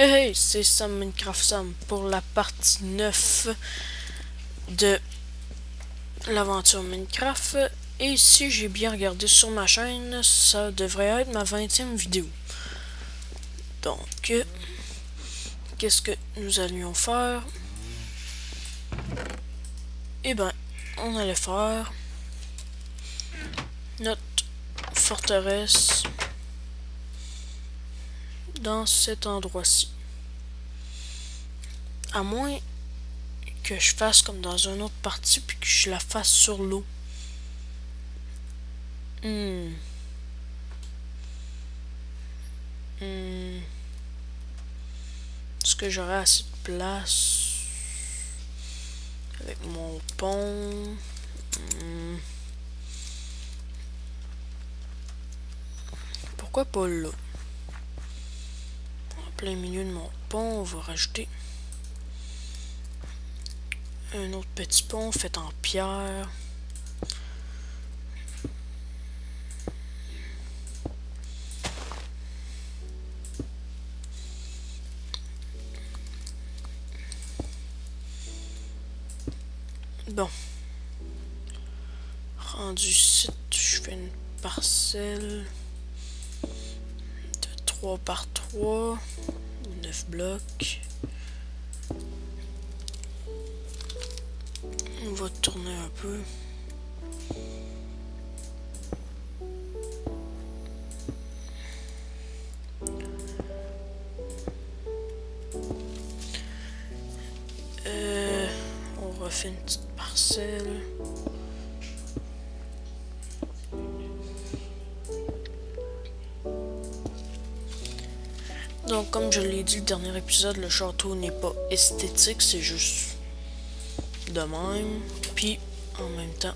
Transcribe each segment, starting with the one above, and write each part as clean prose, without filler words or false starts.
Hey hey, c'est Sam Minecraft Sam pour la partie 9 de l'aventure Minecraft. Et si j'ai bien regardé sur ma chaîne, ça devrait être ma 20e vidéo. Donc, qu'est-ce que nous allions faire? Eh ben, on allait faire notre forteresse dans cet endroit-ci. À moins que je fasse comme dans une autre partie puis que je la fasse sur l'eau. Est-ce que j'aurai assez de place avec mon pont? Pourquoi pas là? En plein milieu de mon pont, on va rajouter un autre petit pont fait en pierre. Bon. Rendu ici, je fais une parcelle de 3 par 3, 9 blocs. On va tourner un peu. On refait une petite parcelle. Donc, comme je l'ai dit le dernier épisode, le château n'est pas esthétique, c'est juste de même. Puis, en même temps,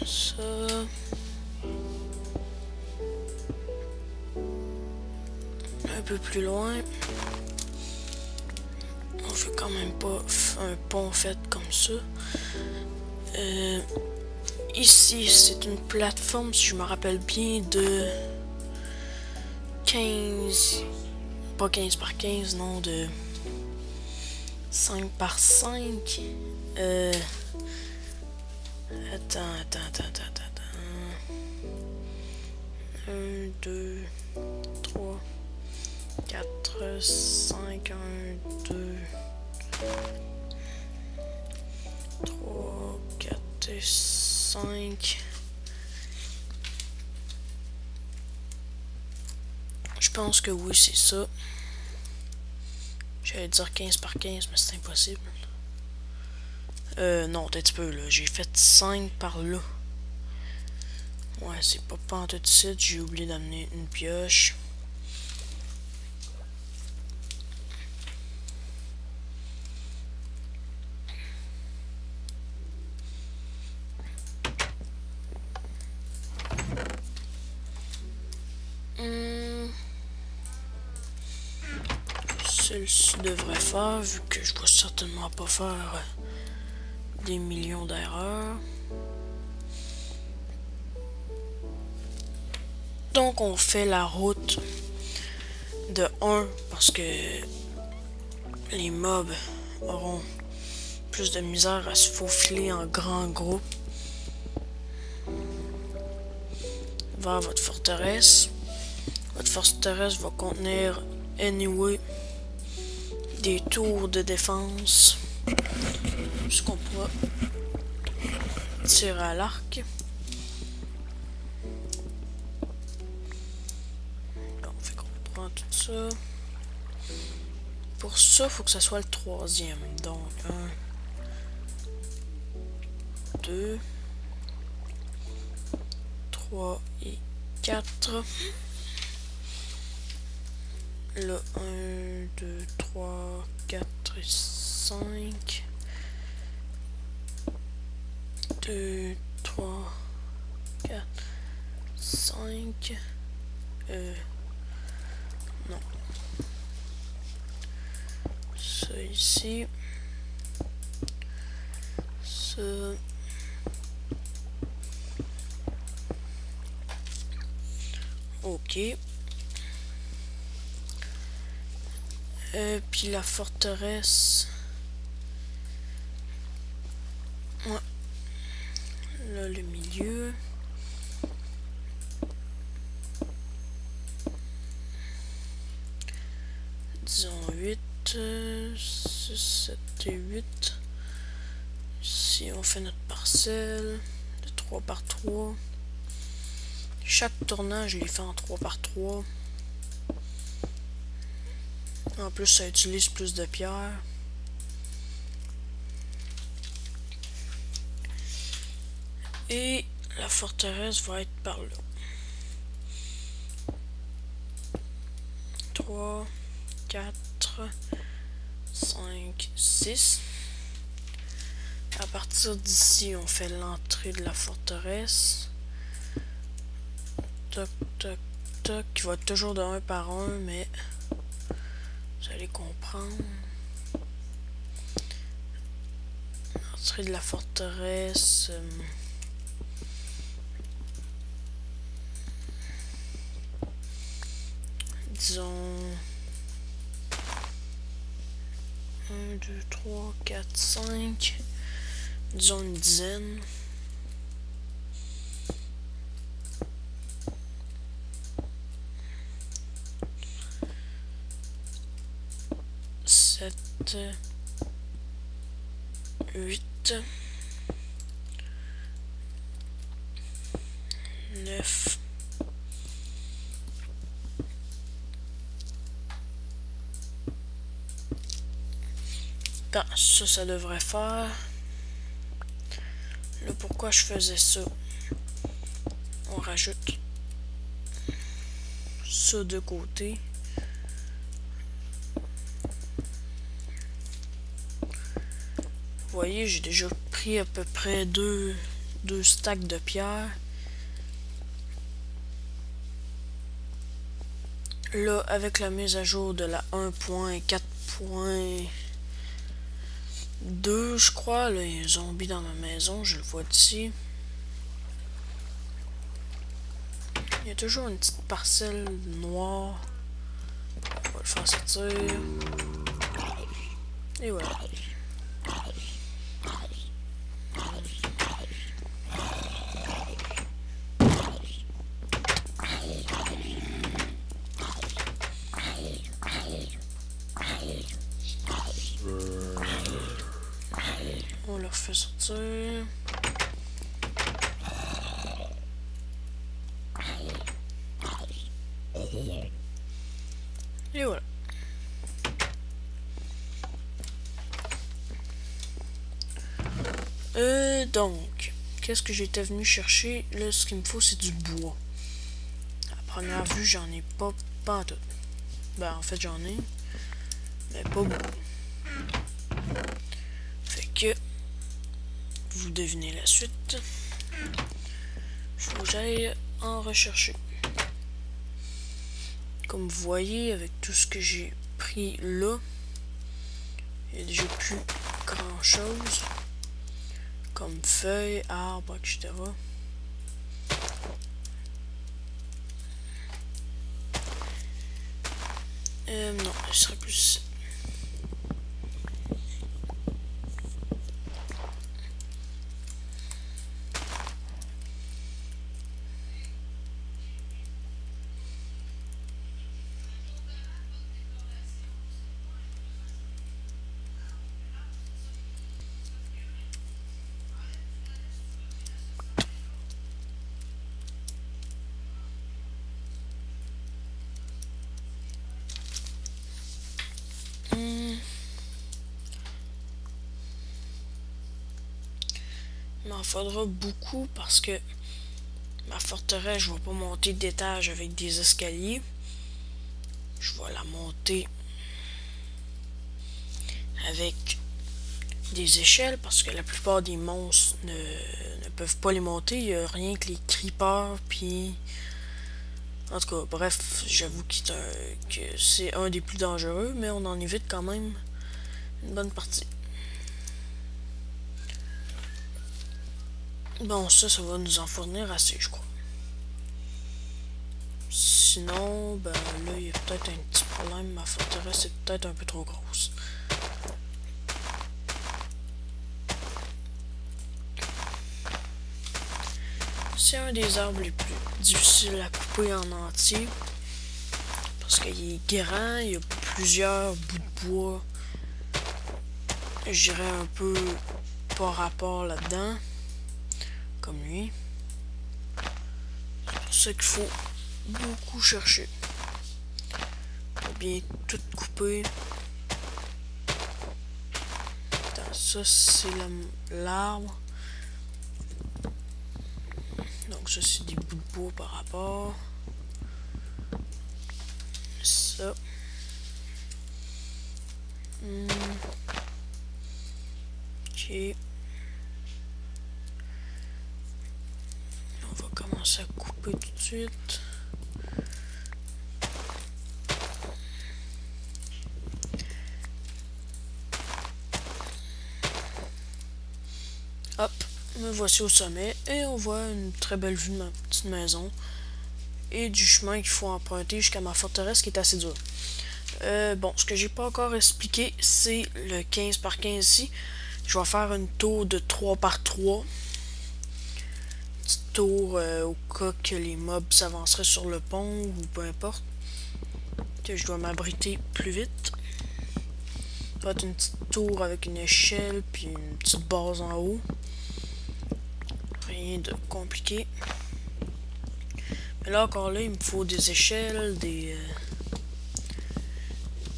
ça. Un peu plus loin. On fait quand même pas un pont fait comme ça. Ici, c'est une plateforme, si je me rappelle bien, de 15... Pas 15 par 15, non, de 5 par 5. Attends. 1, 2, 3, 4, 5, 1, 2, 3, 4 et 5. Je pense que oui, c'est ça. J'allais dire 15 par 15, mais c'est impossible. Non, un petit peu, là. J'ai fait 5 par là. Ouais, c'est pas pantoute de site. J'ai oublié d'amener une pioche. Celle-ci devrait faire, vu que je dois certainement pas faire des millions d'erreurs. Donc on fait la route de 1 parce que les mobs auront plus de misère à se faufiler en grand groupe vers votre forteresse. Votre forteresse va contenir anyway des tours de défense, puisqu'on pourra tirer à l'arc. Bon, fait qu'on prend tout ça. Pour ça, il faut que ça soit le 3e. Donc 1, 2, 3 et 4. Là, 1, 2, 3, 4 et 5. 2, 3, 4, 5. Non. Ça ici. Ça. Ok. Puis la forteresse. Ouais. Là, le milieu. Disons 8, 6, 7 et 8. Ici, on fait notre parcelle de 3 par 3. Chaque tournage, je les fais en 3 par 3. En plus, ça utilise plus de pierre. Et la forteresse va être par là. 3, 4, 5, 6. À partir d'ici, on fait l'entrée de la forteresse. Toc, toc, toc. Qui va être toujours de 1 par 1, mais vous allez comprendre. L'entrée de la forteresse. Disons 1, 2, 3, 4, 5. Disons une dizaine. Sept, 8, 9, 10. Ça devrait faire. Là, pourquoi je faisais ça? On rajoute ça de côté. Vous voyez, j'ai déjà pris à peu près deux stacks de pierre. Là, avec la mise à jour de la 1.4.2, je crois, là, il y a un zombie dans ma maison, je le vois d'ici. Il y a toujours une petite parcelle noire. On va le faire sortir. Et voilà. On le refait sortir. Et voilà. Donc, qu'est-ce que j'étais venu chercher? Là, ce qu'il me faut, c'est du bois. À première vue, j'en ai pas en tout. Ben, en fait, j'en ai, mais pas beaucoup. Fait que, vous devinez la suite. Faut que j'aille en rechercher. Comme vous voyez, avec tout ce que j'ai pris là, il y a déjà plus grand chose. Comme feuilles, arbres, etc. Non, ce serait plus... Il m'en faudra beaucoup parce que ma forteresse, je vais pas monter d'étage avec des escaliers. Je vais la monter avec des échelles parce que la plupart des monstres ne peuvent pas les monter. Il n'y a rien que les creepers, puis... En tout cas, bref, j'avoue que c'est un des plus dangereux, mais on en évite quand même une bonne partie. Bon, ça va nous en fournir assez, je crois. sinon, ben là, il y a peut-être un petit problème. Ma forteresse est peut-être un peu trop grosse. C'est un des arbres les plus difficiles à couper en entier. Parce qu'il est grand, il y a plusieurs bouts de bois. Je dirais un peu par rapport là-dedans. Comme lui. C'est pour ça qu'il faut beaucoup chercher. Pour bien tout couper. Attends, ça c'est l'arbre. Donc ça c'est des bouts de bois par rapport. Ça. Ok. On va commencer à couper tout de suite. Hop, me voici au sommet et on voit une très belle vue de ma petite maison et du chemin qu'il faut emprunter jusqu'à ma forteresse qui est assez dure. Bon, ce que j'ai pas encore expliqué, c'est le 15 par 15 ici. Je vais faire une tour de 3 par 3. Petite tour au cas que les mobs s'avanceraient sur le pont ou peu importe. Que je dois m'abriter plus vite. Ça va être une petite tour avec une échelle puis une petite base en haut. Rien de compliqué. Mais là encore là, il me faut des échelles, des...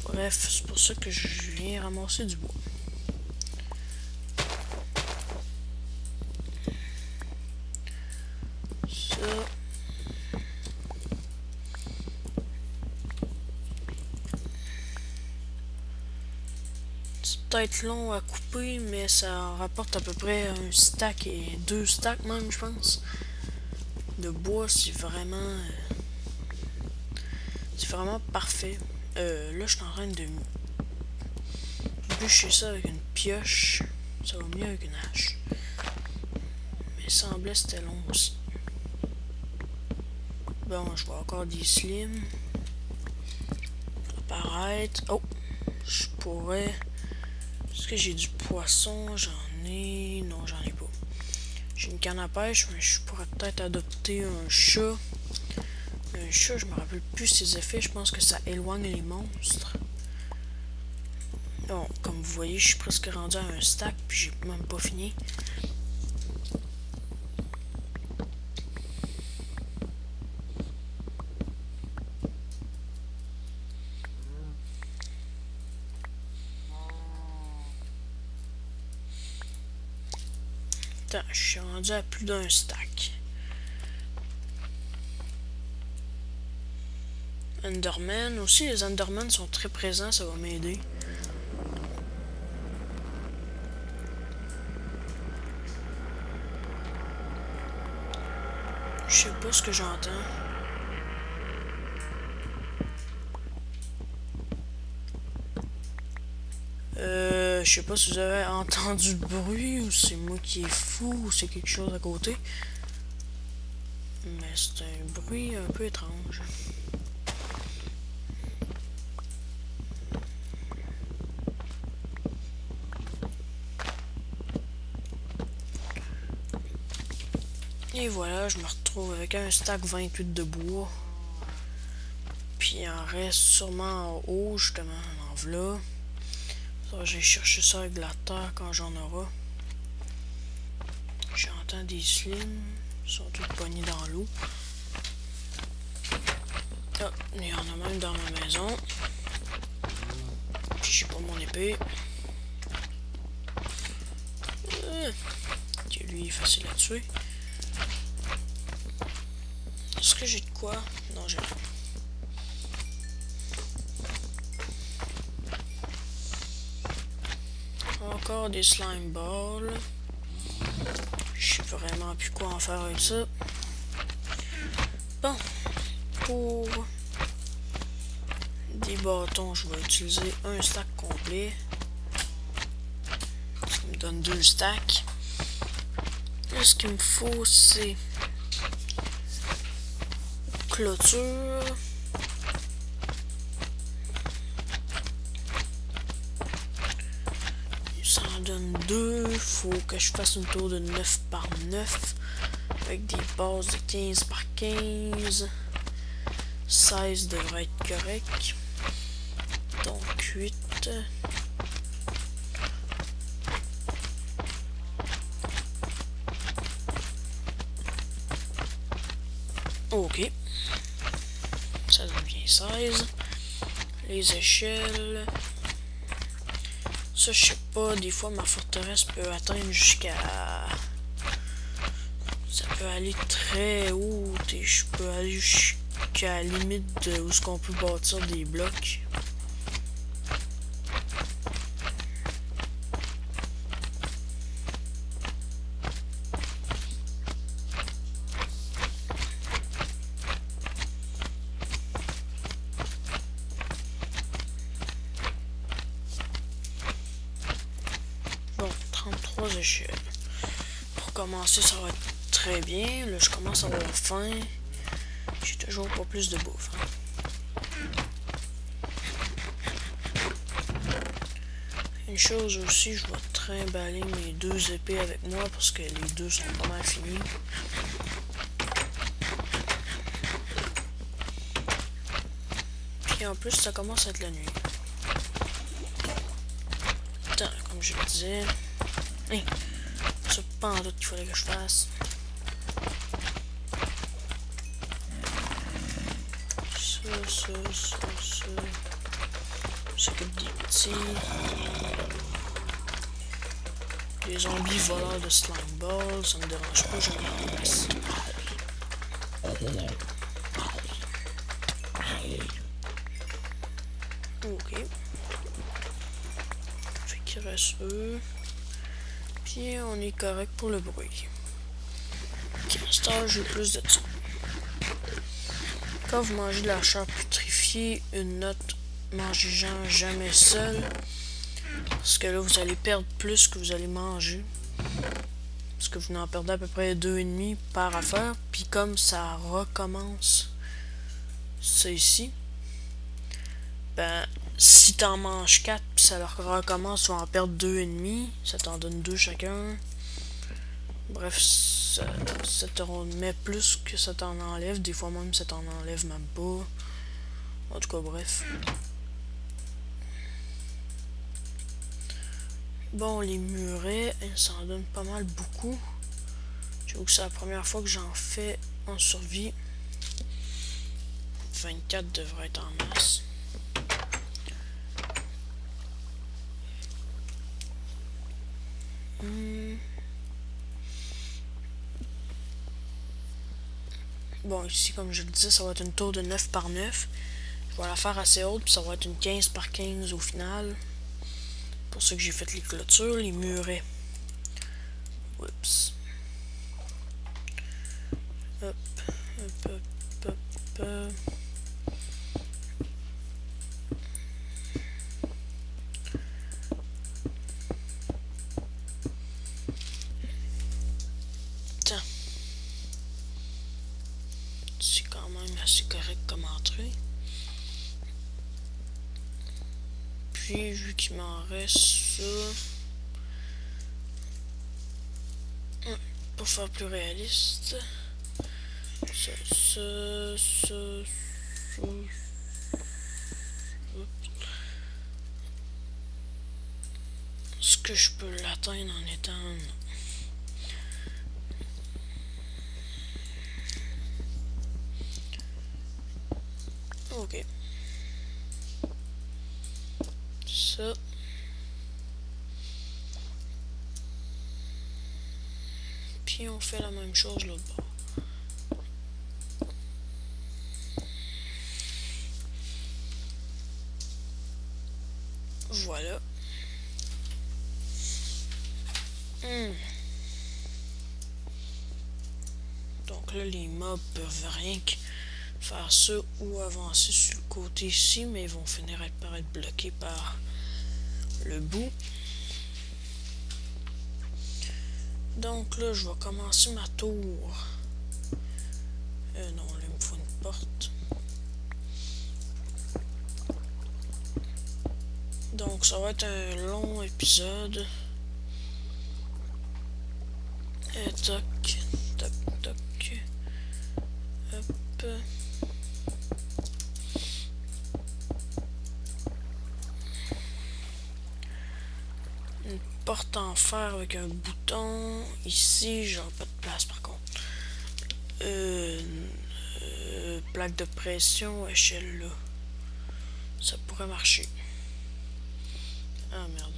Bref, c'est pour ça que je viens ramasser du bois. Ça. C'est peut-être long à couper, mais ça rapporte à peu près un stack et 2 stacks même, je pense. De bois, c'est vraiment parfait. Là, je suis en train de bûcher ça avec une pioche. Ça va mieux avec une hache. Mais il semblait que c'était long aussi. Bon, je vois encore des slimes apparaître. Oh! Je pourrais... Est-ce que j'ai du poisson? J'en ai... Non, j'en ai pas. J'ai une canne à pêche, mais je pourrais peut-être adopter un chat. Un chat, je me rappelle plus ses effets. Je pense que ça éloigne les monstres. Bon, comme vous voyez, je suis presque rendu à un stack, puis j'ai même pas fini. Attends, je suis rendu à plus d'un stack. Enderman aussi, les Enderman sont très présents, ça va m'aider. Je sais pas ce que j'entends. Je sais pas si vous avez entendu le bruit ou c'est moi qui est fou ou c'est quelque chose à côté. Mais c'est un bruit un peu étrange. Et voilà, je me retrouve avec un stack 28 de bois. Puis il en reste sûrement en haut, justement, en v'là. J'ai cherché ça avec de la terre quand j'en aurai. J'entends des slimes. Ils sont tous poignés dans l'eau. Ah, il y en a même dans ma maison. Puis j'ai pas mon épée. Ok, lui il est facile à tuer. Est-ce que j'ai de quoi? Non, j'ai rien. Encore des slime balls. Je sais vraiment plus quoi en faire avec ça. Bon, pour des bâtons, je vais utiliser un stack complet. Ça me donne 2 stacks. Là, ce qu'il me faut, c'est clôture. donne 2. Faut que je fasse une tour de 9 par 9 avec des bases de 15 par 15. 16 devrait être correct. Donc 8. Ok. Ça donne bien 16. Les échelles. Ça, je sais pas, des fois ma forteresse peut atteindre jusqu'à... Ça peut aller très haut et je peux aller jusqu'à la limite de où est-ce qu'on peut bâtir des blocs. Bon, 33 échelles. Pour commencer, ça va être très bien. Là, je commence à avoir faim. J'ai toujours pas plus de bouffe. Hein. Une chose aussi, je vais trimballer mes 2 épées avec moi parce que les 2 sont pas mal finis. Puis en plus, ça commence à être la nuit. Attends, comme je le disais. Hey, c'est pas en doute qu'il fallait que je fasse. Ça. S'occupe des petits. Les zombies voleurs de slime ball, ça me dérange pas, j'en ai en masse. Ok. Fait qu'il reste eux. Puis on est correct pour le bruit. Ok, à cette heure, j'ai plus de temps. Quand vous mangez de la chair putrifiée, une note, mangez-en jamais seul. Parce que là, vous allez perdre plus que vous allez manger. Parce que vous en perdez à peu près 2,5 par affaire. Puis comme ça recommence, ça ici, ben, si t'en manges 4, puis ça leur recommence, tu vas en perdre 2,5. Ça t'en donne 2 chacun. Bref, ça te remet plus que ça t'en enlève. Des fois même, ça t'en enlève même pas. En tout cas, bref. Bon, les murets, ça en donne pas mal beaucoup. J'avoue que c'est la première fois que j'en fais en survie. 24 devrait être en masse. Bon, ici, comme je le disais, ça va être une tour de 9 par 9. Je vais la faire assez haute, puis ça va être une 15 par 15 au final. Pour ça que j'ai fait les clôtures, les murets. Oups. Hop, hop, hop, hop, hop. Tiens. C'est quand même assez correct comme entrée. Puis, vu qu'il m'en reste ça... Pour faire plus réaliste... Ça... Est-ce que je peux l'atteindre en étant... Ok. Ça. Puis on fait la même chose l'autre bord. Voilà. Donc là, les mobs peuvent rien que faire ça ou avancer sur le côté ici, mais ils vont finir par être bloqués par le bout. Donc là, je vais commencer ma tour. Non, là, il me faut une porte. Donc ça va être un long épisode. Toc, toc, toc. Hop. Une porte en fer avec un bouton. Ici, genre pas de place par contre. Plaque de pression, échelle là. Ça pourrait marcher. Ah merde.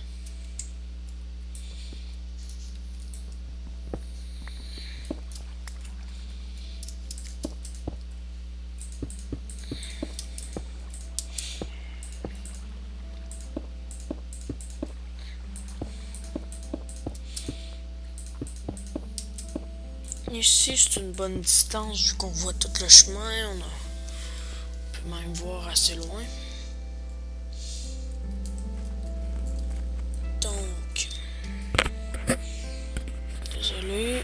Ici, c'est une bonne distance vu qu'on voit tout le chemin. On peut même voir assez loin. Donc, désolé.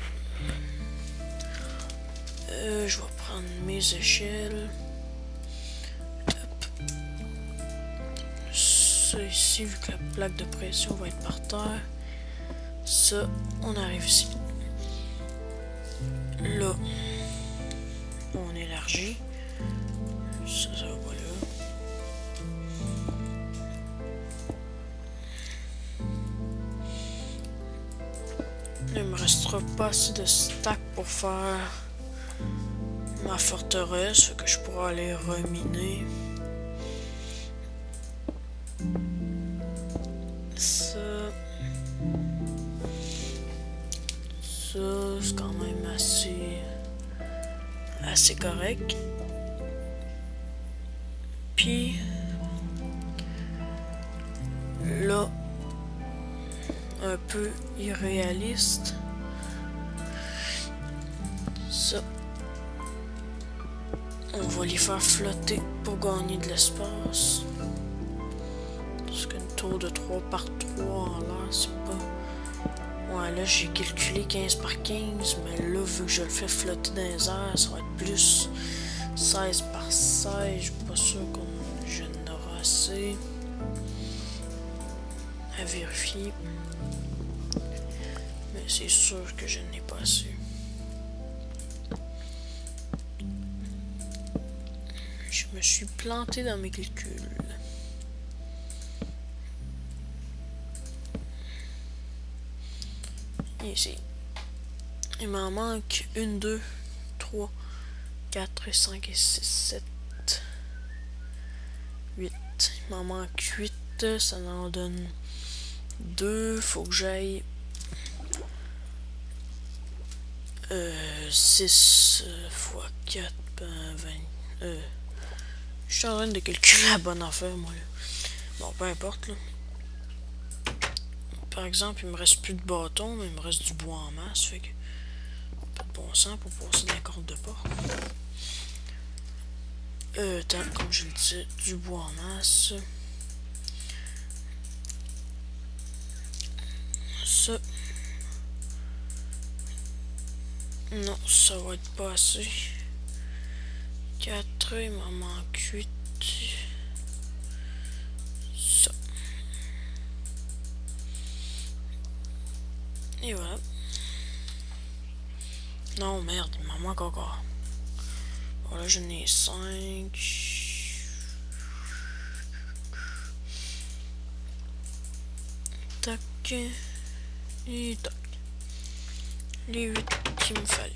Je vais prendre mes échelles. Hop. Ça ici, vu que la plaque de pression va être par terre. Ça, on arrive ici. Là, on élargit. Ça va pas là. Il me restera pas assez de stack pour faire ma forteresse, fait que je pourrais aller reminer. Ça, c'est quand même assez correct. Puis là, un peu irréaliste. Ça, on va les faire flotter pour gagner de l'espace. Parce qu'une tour de 3 par 3 en l'air, c'est pas... Ouais, là j'ai calculé 15 par 15, mais là, vu que je le fais flotter dans les airs, ça va être plus 16 par 16. Je suis pas sûr qu'on je n'aurai assez à vérifier. Mais c'est sûr que je n'ai pas assez. Je me suis planté dans mes calculs. Ici. Il m'en manque 1, 2, 3, 4, 5 et 6, 7, 8. Il m'en manque 8. Ça en donne 2. Faut que j'aille 6 fois 4, 20. Je suis en train de calculer la bonne affaire, moi. Là. Bon, peu importe. Là. Par exemple, il me reste plus de bâtons, mais il me reste du bois en masse. Fait que pas de bon sens pour passer dans la corde de porte. Comme je le disais, du bois en masse. Ça. Non, ça va être pas assez. 4, il m'en manque 8. Ça. Et voilà. Non, merde, il m'en manque encore. Voilà, j'en ai 5. Tac. Et tac. Les 8 qu'il me fallait.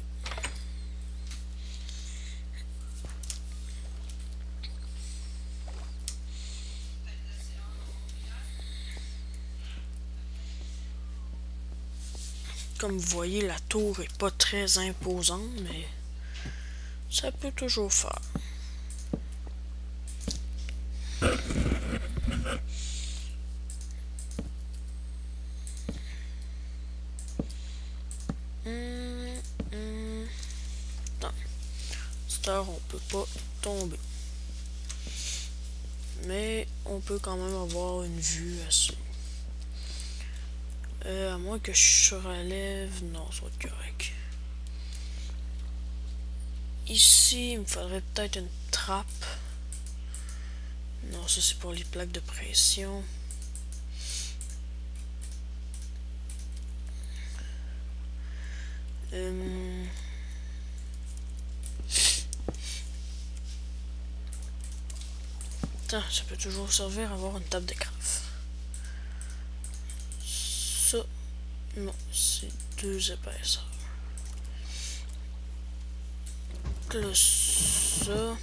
Comme vous voyez, la tour est pas très imposante, mais ça peut toujours faire. Non. Cette heure, on peut pas tomber. Mais on peut quand même avoir une vue assez. À moins que je relève, non, ça va être correct. Ici, il me faudrait peut-être une trappe. Non, ça c'est pour les plaques de pression. Attends, ça peut toujours servir à avoir une table de craft. Ça, non, c'est 2 épaisseurs. Là, ça,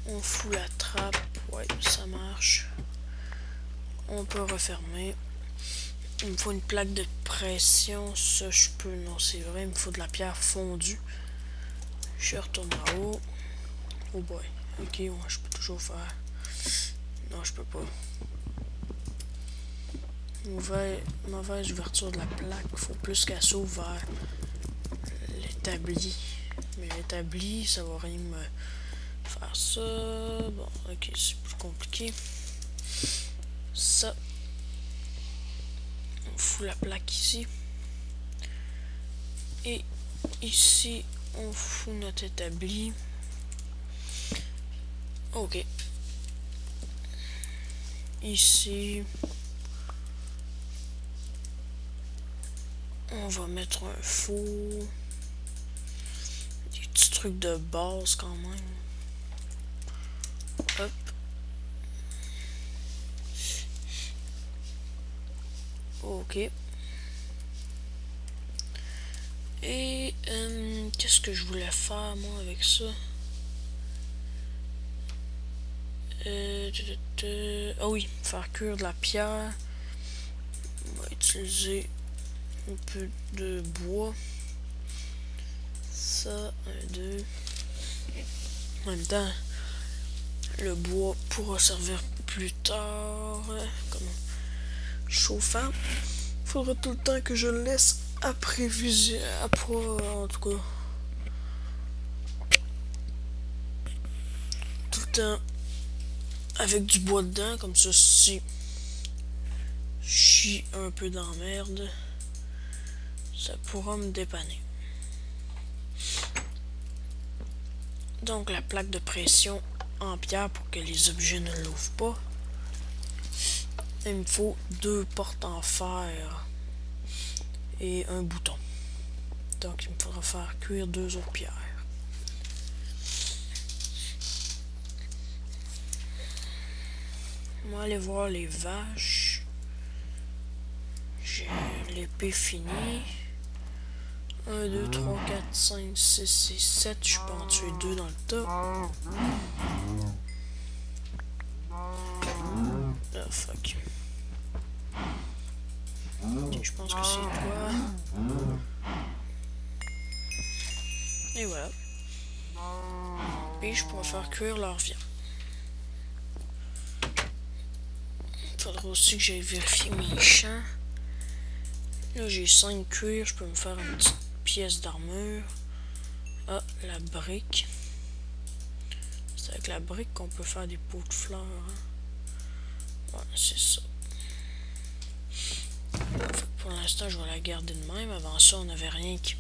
on fout la trappe. Ouais, ça marche. On peut refermer. Il me faut une plaque de pression. Ça, je peux. Non, c'est vrai. Il me faut de la pierre fondue. Je retourne en haut. Oh boy. Ok, ouais, je peux toujours faire. Non, je peux pas. Mauvaise ouverture de la plaque. Il faut plus qu'elle s'ouvre vers l'établi. Mais l'établi, ça va rien me faire ça. Bon, ok, c'est plus compliqué. Ça. On fout la plaque ici. Et ici, on fout notre établi. Ok. Ici, on va mettre un four. Des petits trucs de base quand même. Hop. Ok. Et qu'est-ce que je voulais faire moi avec ça? Ah oui, faire cuire de la pierre. On va utiliser un peu de bois. Ça, 1, 2. En même temps, le bois pourra servir plus tard comme chauffant. Faudra tout le temps que je le laisse après, en tout cas. Tout le temps avec du bois dedans, comme ça, si je suis un peu dans la merde, ça pourra me dépanner. Donc la plaque de pression en pierre pour que les objets ne l'ouvrent pas. Il me faut 2 portes en fer et un bouton. Donc il me faudra faire cuire 2 autres pierres. On va aller voir les vaches. J'ai l'épée finie. 1, 2, 3, 4, 5, 6 et 7. Je peux en tuer 2 dans le tas. Ah, fuck. Ok, je pense que c'est toi. Et voilà. Et je pourrais faire cuire leur viande. Il faudra aussi que j'aille vérifier mes champs. Là, j'ai 5 cuirs. Je peux me faire une petite pièce d'armure. Ah, la brique. C'est avec la brique qu'on peut faire des pots de fleurs. Hein? Ouais, c'est ça. Pour l'instant, je vais la garder de même. Avant ça, on n'avait rien qui...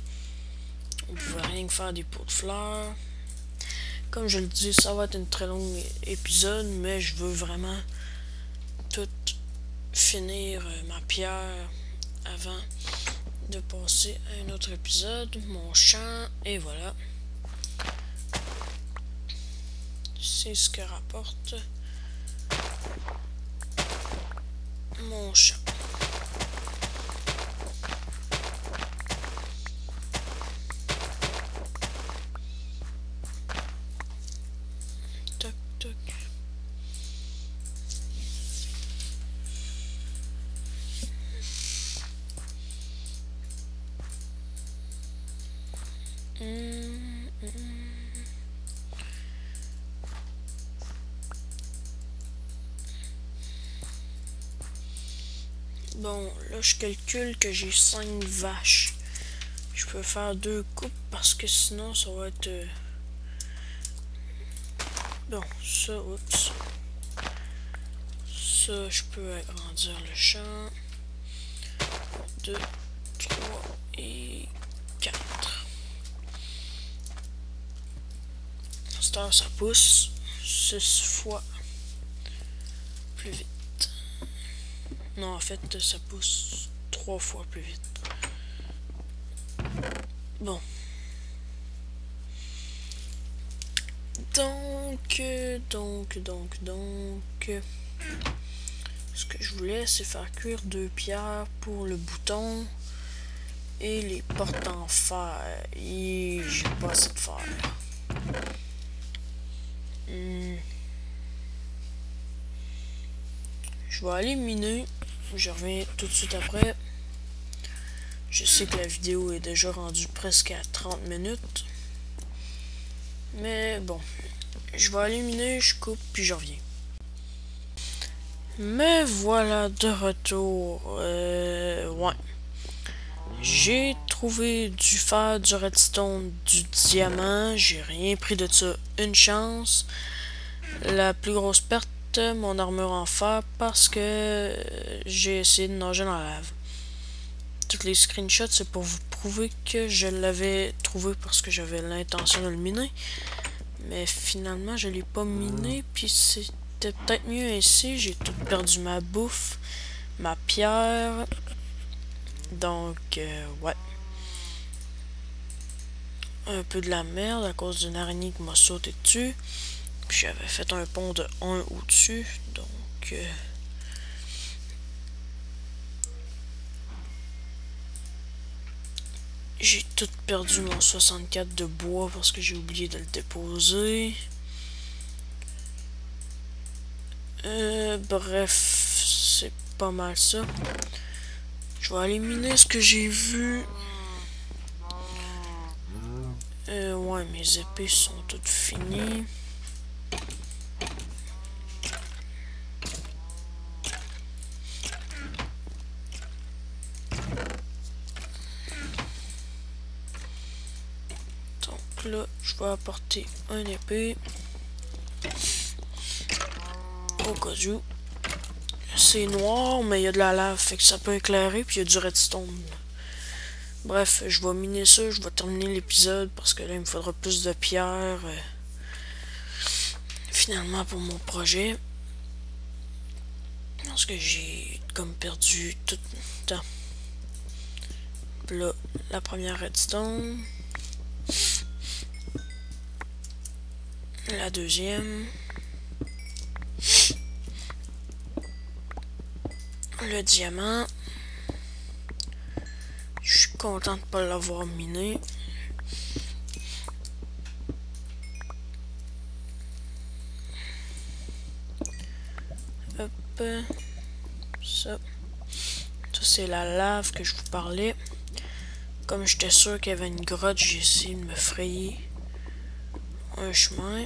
On pouvait rien que faire des pots de fleurs. Comme je le dis, ça va être un très long épisode, mais je veux vraiment tout finir ma pierre avant de passer à un autre épisode. Mon champ, et voilà. C'est ce que rapporte mon champ. Toc, toc. Bon, là je calcule que j'ai 5 vaches. Je peux faire 2 coupes parce que sinon ça va être... Bon, ça, oups. Ça, je peux agrandir le champ. 2, 3 et 4. À cette heure, ça pousse 6 fois plus vite. Non, en fait, ça pousse 3 fois plus vite. Bon. Donc, ce que je voulais, c'est faire cuire 2 pierres pour le bouton et les portes en fer. Et j'ai pas assez de fer. Je vais aller miner. Je reviens tout de suite après. Je sais que la vidéo est déjà rendue presque à 30 minutes. Mais bon. Je vais aller miner, je coupe, puis je reviens. Me voilà de retour. Ouais. J'ai trouvé du fer, du redstone, du diamant. J'ai rien pris de ça. Une chance. La plus grosse perte, mon armure en fer, parce que j'ai essayé de nager dans la lave. Toutes les screenshots, c'est pour vous prouver que je l'avais trouvé parce que j'avais l'intention de le miner. Mais finalement, je l'ai pas miné, puis c'était peut-être mieux ainsi. J'ai tout perdu, ma bouffe, ma pierre. Donc, ouais. Un peu de la merde à cause d'une araignée qui m'a sauté dessus. Puis j'avais fait un pont de 1 au-dessus. Donc, j'ai tout perdu mon 64 de bois parce que j'ai oublié de le déposer. Bref, c'est pas mal ça. Je vais aller miner ce que j'ai vu. Ouais, mes épées sont toutes finies. Donc là, je vais apporter un épée. Au cas où. C'est noir, mais il y a de la lave, fait que ça peut éclairer, puis il y a du redstone. Bref, je vais miner ça, je vais terminer l'épisode, parce que là, il me faudra plus de pierres, finalement, pour mon projet. Parce que j'ai comme perdu tout le temps. Là, la première redstone. La deuxième. Le diamant. Je suis content de ne pas l'avoir miné. Hop. Ça. Ça, c'est la lave que je vous parlais. Comme j'étais sûr qu'il y avait une grotte, j'ai essayé de me frayer un chemin.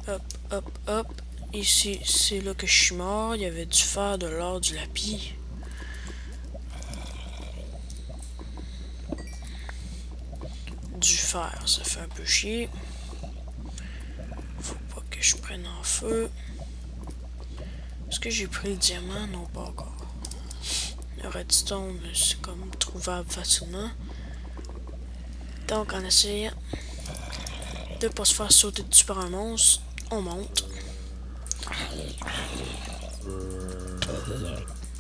Hop, hop, hop. Ici, c'est là que je suis mort. Il y avait du fer, de l'or, du lapis. Du fer, ça fait un peu chier. Faut pas que je prenne en feu. Est-ce que j'ai pris le diamant? Non, pas encore. Le redstone, c'est comme trouvable facilement. Donc, en essayant de pas se faire sauter dessus par un monstre, on monte.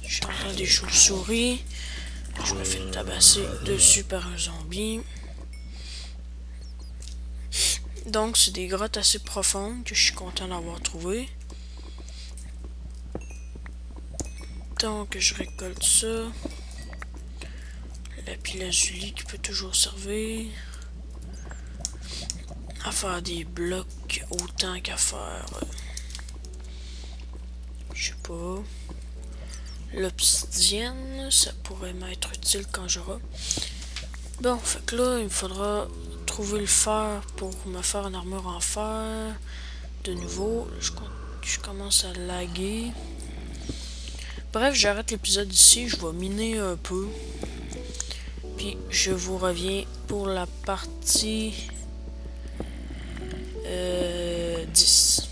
J'entends des chauves-souris. Je me fais tabasser dessus par un zombie. Donc, c'est des grottes assez profondes que je suis content d'avoir trouvé. Donc, je récolte ça. Le lapis lazuli qui peut toujours servir. À faire des blocs autant qu'à faire. Je sais pas. L'obsidienne, ça pourrait m'être utile quand j'aurai. Bon, fait que là, il me faudra trouver le fer pour me faire une armure en fer. De nouveau, je commence à laguer. Bref, j'arrête l'épisode ici. Je vais miner un peu. Puis, je vous reviens pour la partie 10.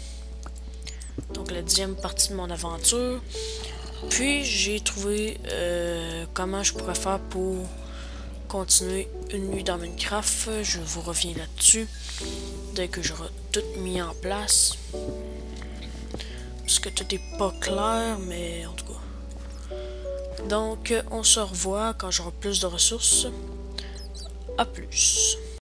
Donc, la 10e partie de mon aventure. Puis, j'ai trouvé comment je pourrais faire pour continuer une nuit dans Minecraft. Je vous reviens là-dessus dès que j'aurai tout mis en place. Parce que tout est pas clair, mais en tout cas. Donc, on se revoit quand j'aurai plus de ressources. À plus.